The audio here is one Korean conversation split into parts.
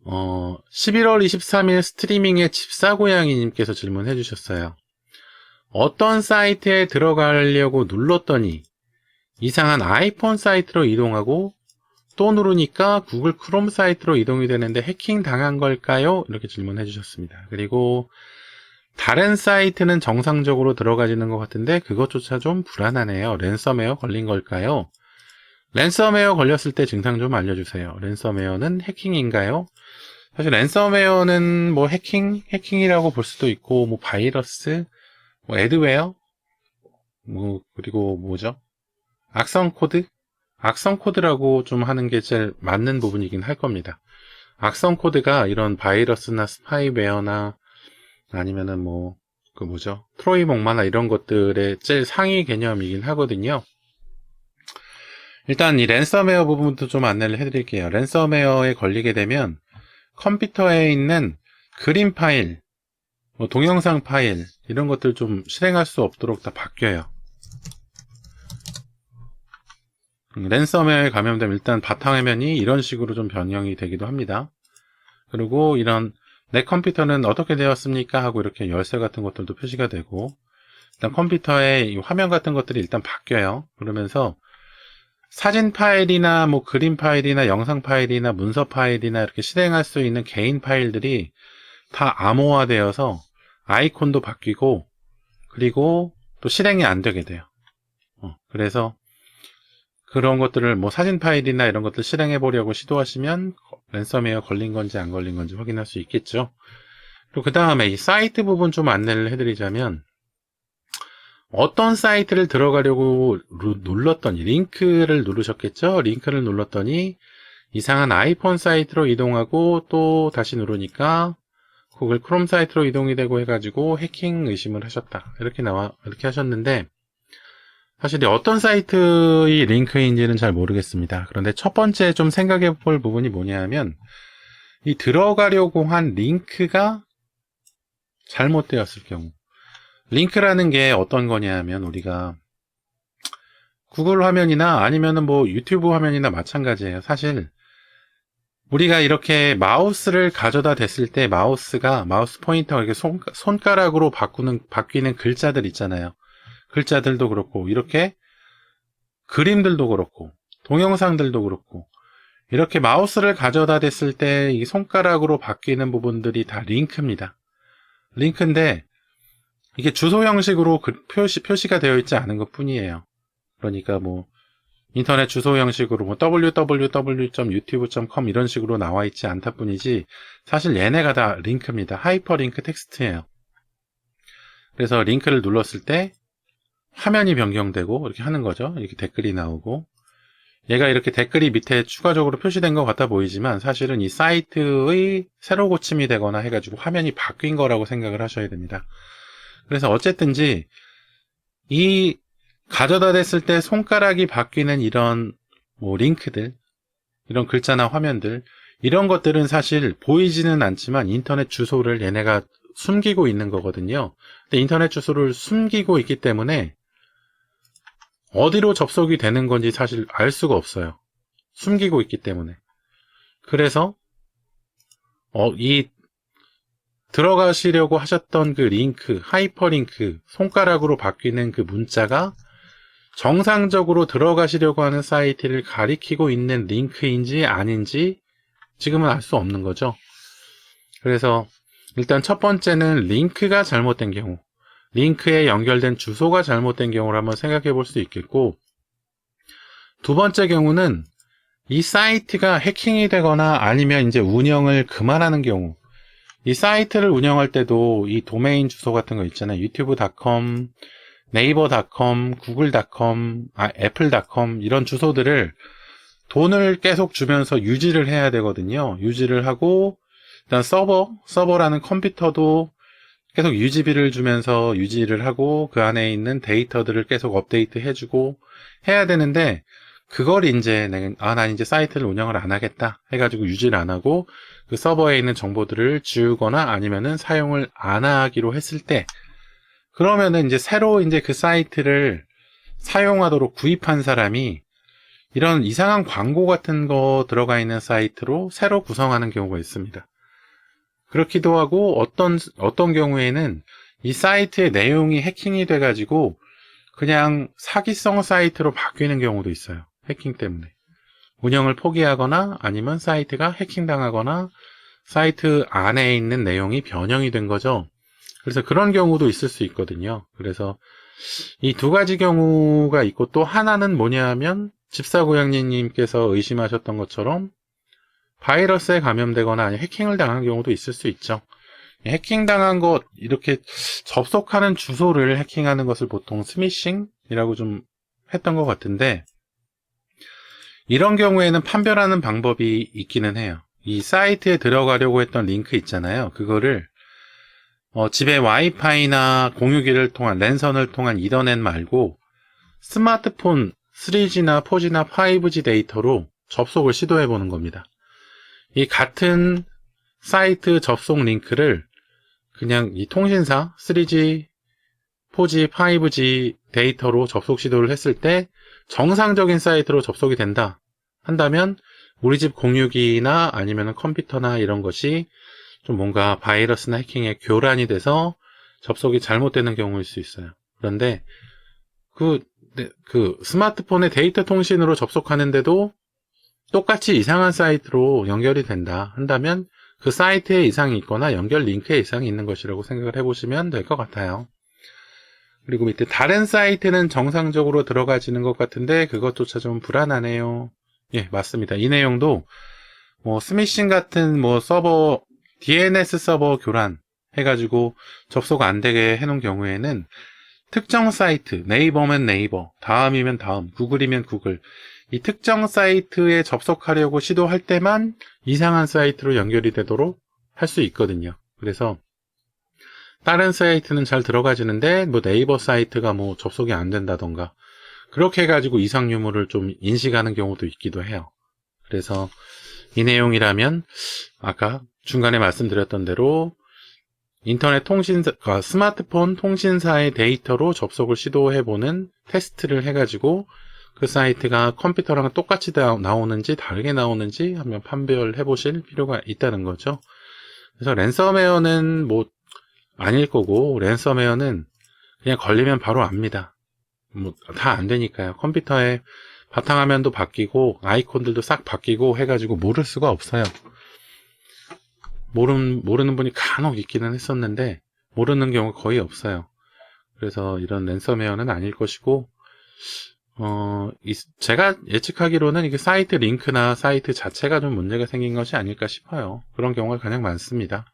11월 23일 스트리밍의 집사고양이님께서 질문해 주셨어요. 어떤 사이트에 들어가려고 눌렀더니 이상한 아이폰 사이트로 이동하고 또 누르니까 구글 크롬 사이트로 이동이 되는데 해킹 당한 걸까요? 이렇게 질문해 주셨습니다. 그리고 다른 사이트는 정상적으로 들어가지는 것 같은데 그것조차 좀 불안하네요. 랜섬웨어 걸린 걸까요? 랜섬웨어 걸렸을 때 증상 좀 알려주세요. 랜섬웨어는 해킹인가요? 사실 랜섬웨어는 뭐 해킹이라고 볼 수도 있고, 뭐 바이러스, 뭐 애드웨어, 뭐 그리고 뭐죠? 악성 코드라고 좀 하는 게 제일 맞는 부분이긴 할 겁니다. 악성 코드가 이런 바이러스나 스파이웨어나 아니면은 뭐 그 뭐죠? 트로이 목마나 이런 것들의 제일 상위 개념이긴 하거든요. 일단 이 랜섬웨어 부분도 좀 안내를 해드릴게요. 랜섬웨어에 걸리게 되면 컴퓨터에 있는 그림 파일, 뭐 동영상 파일 이런 것들 좀 실행할 수 없도록 다 바뀌어요. 랜섬웨어에 감염되면 일단 바탕화면이 이런 식으로 좀 변형이 되기도 합니다. 그리고 이런 내 컴퓨터는 어떻게 되었습니까? 하고 이렇게 열쇠 같은 것들도 표시가 되고, 일단 컴퓨터에 이 화면 같은 것들이 일단 바뀌어요. 그러면서 사진 파일이나 뭐 그림 파일이나 영상 파일이나 문서 파일이나 이렇게 실행할 수 있는 개인 파일들이 다 암호화되어서 아이콘도 바뀌고, 그리고 또 실행이 안 되게 돼요. 그래서 그런 것들을 뭐 사진 파일이나 이런 것들 실행해 보려고 시도하시면 랜섬웨어 걸린 건지 안 걸린 건지 확인할 수 있겠죠. 그리고 그 다음에 이 사이트 부분 좀 안내를 해드리자면, 어떤 사이트를 들어가려고 눌렀더니 링크를 누르셨겠죠. 링크를 눌렀더니 이상한 아이폰 사이트로 이동하고 또 다시 누르니까 구글 크롬 사이트로 이동이 되고 해가지고 해킹 의심을 하셨다, 이렇게 하셨는데, 사실 어떤 사이트의 링크인지는 잘 모르겠습니다. 그런데 첫 번째 좀 생각해 볼 부분이 뭐냐면, 이 들어가려고 한 링크가 잘못되었을 경우, 링크라는 게 어떤 거냐면 우리가 구글 화면이나 아니면은 뭐 유튜브 화면이나 마찬가지예요. 사실 우리가 이렇게 마우스를 가져다 댔을 때 마우스 포인터가 이렇게 손가락으로 바뀌는 글자들 있잖아요. 글자들도 그렇고, 이렇게 그림들도 그렇고, 동영상들도 그렇고, 이렇게 마우스를 가져다 댔을 때 이 손가락으로 바뀌는 부분들이 다 링크입니다. 링크인데 이게 주소 형식으로 표시가 되어 있지 않은 것 뿐이에요. 그러니까 뭐 인터넷 주소 형식으로 뭐 www.youtube.com 이런 식으로 나와 있지 않다 뿐이지, 사실 얘네가 다 링크입니다. 하이퍼링크 텍스트예요. 그래서 링크를 눌렀을 때 화면이 변경되고 이렇게 하는 거죠. 이렇게 댓글이 나오고, 얘가 이렇게 댓글이 밑에 추가적으로 표시된 것 같아 보이지만 사실은 이 사이트의 새로 고침이 되거나 해가지고 화면이 바뀐 거라고 생각을 하셔야 됩니다. 그래서 어쨌든지 이 가져다 댔을 때 손가락이 바뀌는 이런 뭐 링크들, 이런 글자나 화면들, 이런 것들은 사실 보이지는 않지만 인터넷 주소를 얘네가 숨기고 있는 거거든요. 근데 인터넷 주소를 숨기고 있기 때문에 어디로 접속이 되는 건지 사실 알 수가 없어요. 숨기고 있기 때문에. 그래서 이 들어가시려고 하셨던 그 링크, 하이퍼링크, 손가락으로 바뀌는 그 문자가 정상적으로 들어가시려고 하는 사이트를 가리키고 있는 링크인지 아닌지 지금은 알 수 없는 거죠. 그래서 일단 첫 번째는 링크가 잘못된 경우, 링크에 연결된 주소가 잘못된 경우를 한번 생각해 볼 수 있겠고, 두 번째 경우는 이 사이트가 해킹이 되거나 아니면 이제 운영을 그만하는 경우, 이 사이트를 운영할 때도 이 도메인 주소 같은 거 있잖아요. 유튜브.com, 네이버.com, 구글.com, 애플.com 이런 주소들을 돈을 계속 주면서 유지를 해야 되거든요. 유지를 하고, 일단 서버라는 컴퓨터도 계속 유지비를 주면서 유지를 하고, 그 안에 있는 데이터들을 계속 업데이트 해주고 해야 되는데, 그걸 이제 난 이제 사이트를 운영을 안 하겠다 해가지고 유지를 안 하고 그 서버에 있는 정보들을 지우거나 아니면은 사용을 안 하기로 했을 때, 그러면은 이제 새로 이제 그 사이트를 사용하도록 구입한 사람이 이런 이상한 광고 같은 거 들어가 있는 사이트로 새로 구성하는 경우가 있습니다. 그렇기도 하고 어떤 경우에는 이 사이트의 내용이 해킹이 돼가지고 그냥 사기성 사이트로 바뀌는 경우도 있어요. 해킹 때문에. 운영을 포기하거나 아니면 사이트가 해킹당하거나 사이트 안에 있는 내용이 변형이 된 거죠. 그래서 그런 경우도 있을 수 있거든요. 그래서 이 두 가지 경우가 있고 또 하나는 뭐냐 하면 집사고양이님께서 의심하셨던 것처럼 바이러스에 감염되거나 아니면 해킹을 당한 경우도 있을 수 있죠. 해킹당한 것, 이렇게 접속하는 주소를 해킹하는 것을 보통 스미싱이라고 좀 했던 것 같은데, 이런 경우에는 판별하는 방법이 있기는 해요. 이 사이트에 들어가려고 했던 링크 있잖아요. 그거를 집에 와이파이나 공유기를 통한 랜선을 통한 이더넷 말고 스마트폰 3G나 4G나 5G 데이터로 접속을 시도해 보는 겁니다. 이 같은 사이트 접속 링크를 그냥 이 통신사 3G, 4G, 5G 데이터로 접속 시도를 했을 때 정상적인 사이트로 접속이 된다 한다면 우리 집 공유기나 아니면 컴퓨터나 이런 것이 좀 뭔가 바이러스나 해킹에 교란이 돼서 접속이 잘못되는 경우일 수 있어요. 그런데 그 스마트폰의 데이터 통신으로 접속하는데도 똑같이 이상한 사이트로 연결이 된다 한다면 그 사이트에 이상이 있거나 연결 링크에 이상이 있는 것이라고 생각을 해보시면 될 것 같아요. 그리고 밑에 다른 사이트는 정상적으로 들어가지는 것 같은데 그것조차 좀 불안하네요. 예, 맞습니다. 이 내용도 스미싱 같은 서버 DNS 서버 교란 해가지고 접속 안 되게 해놓은 경우에는 특정 사이트, 네이버면 네이버, 다음이면 다음, 구글이면 구글, 이 특정 사이트에 접속하려고 시도할 때만 이상한 사이트로 연결이 되도록 할 수 있거든요. 그래서 다른 사이트는 잘 들어가지는데 네이버 사이트가 접속이 안 된다던가 그렇게 해가지고 이상 유무를 좀 인식하는 경우도 있기도 해요. 그래서 이 내용이라면 아까 중간에 말씀드렸던 대로 인터넷 통신사, 스마트폰 통신사의 데이터로 접속을 시도해보는 테스트를 해가지고 그 사이트가 컴퓨터랑 똑같이 나오는지 다르게 나오는지 한번 판별해 보실 필요가 있다는 거죠. 그래서 랜섬웨어는 아닐 거고 랜섬웨어는 그냥 걸리면 바로 압니다. 다 안 되니까요. 컴퓨터에 바탕화면도 바뀌고 아이콘들도 싹 바뀌고 해가지고 모를 수가 없어요. 모르는 분이 간혹 있기는 했었는데 모르는 경우가 거의 없어요. 그래서 이런 랜섬웨어는 아닐 것이고 제가 예측하기로는 이게 사이트 링크나 사이트 자체가 좀 문제가 생긴 것이 아닐까 싶어요. 그런 경우가 가장 많습니다.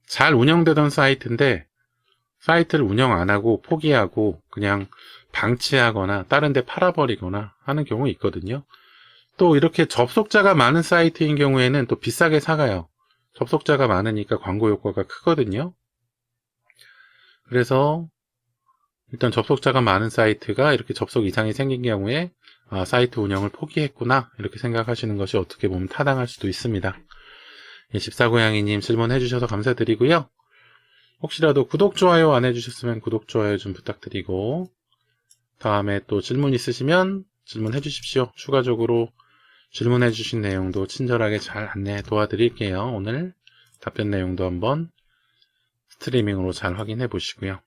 잘 운영되던 사이트인데 사이트를 운영 안 하고 포기하고 그냥 방치하거나 다른 데 팔아버리거나 하는 경우 있거든요. 또 이렇게 접속자가 많은 사이트인 경우에는 또 비싸게 사가요. 접속자가 많으니까 광고 효과가 크거든요. 그래서 일단 접속자가 많은 사이트가 이렇게 접속 이상이 생긴 경우에 사이트 운영을 포기했구나 이렇게 생각하시는 것이 어떻게 보면 타당할 수도 있습니다. 집사고양이님 질문해 주셔서 감사드리고요. 혹시라도 구독, 좋아요 안 해주셨으면 구독, 좋아요 좀 부탁드리고 다음에 또 질문 있으시면 질문해 주십시오. 추가적으로 질문해 주신 내용도 친절하게 잘 안내 도와드릴게요. 오늘 답변 내용도 한번 스트리밍으로 잘 확인해 보시고요.